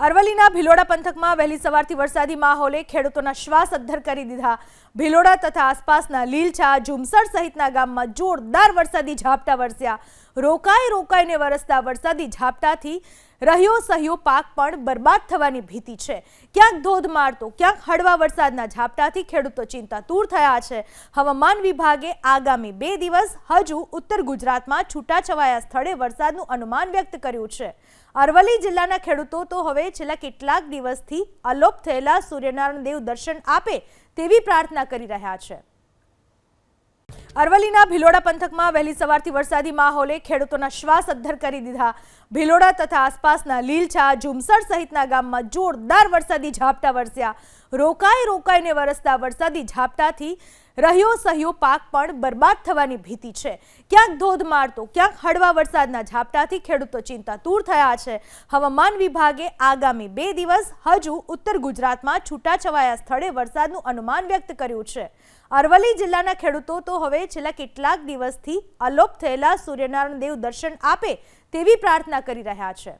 અરવલ્લીના ભિલોડા પંથકમાં વહેલી સવારથી વરસાદી માહોલે ખેડૂતોના શ્વાસ અદ્ધર કરી દીધા। ભિલોડા તથા આસપાસના લીલછા, ઝુમસર સહિતના ગામમાં જોરદાર વરસાદી ઝાપટા વરસ્યા। રોકાઈને વરસતા વરસાદી ઝાપટાથી રહ્યો સહ્યો પાક પણ બરબાદ થવાની ભીતિ છે। ક્યાંક ધોધમાર તો ક્યાંક હળવા વરસાદના ઝાપટાથી ખેડૂતો ચિંતાતુર થયા છે। હવામાન વિભાગે આગામી 2 દિવસ હજુ ઉત્તર ગુજરાતમાં છૂટાછવાયા સ્થળે વરસાદનું અનુમાન વ્યક્ત કર્યું છે। અરવલ્લી જિલ્લાના ખેડૂતો તો હવે છેલ્લા કેટલાક દિવસથી અલોપ થયેલા સૂર્યનારાયણ દેવ દર્શન આપે તેવી પ્રાર્થના કરી રહ્યા છે। અરવલ્લીના ભિલોડા પંથકમાં વહેલી સવારથી વરસાદી માહોલે ખેડૂતોના શ્વાસ અદ્ધર કરી દીધા। ભિલોડા તથા આસપાસના લીલછા, ઝુમસર સહિતના ગામમાં જોરદાર વરસાદી ઝાપટા વરસ્યા। રોકાઈને વરસતા વરસાદી ઝાપટાથી રહ્યો સહ્યો પાક પણ બરબાદ થવાની ભીતિ છે। ક્યાંક ધોધમાર તો ક્યાંક હળવા વરસાદના ઝાપટાથી ખેડૂતો ચિંતાતુર થયા છે। હવામાન વિભાગે આગામી 2 દિવસ હજુ ઉત્તર ગુજરાતમાં છૂટાછવાયા સ્થળે વરસાદનું અનુમાન વ્યક્ત કર્યું છે। અરવલ્લી જિલ્લાના ખેડૂતો તો હવે છેલ્લા કેટલાક દિવસથી અલોપ થયેલા સૂર્યનારાયણ દેવ દર્શન આપે તેવી પ્રાર્થના કરી રહ્યા છે।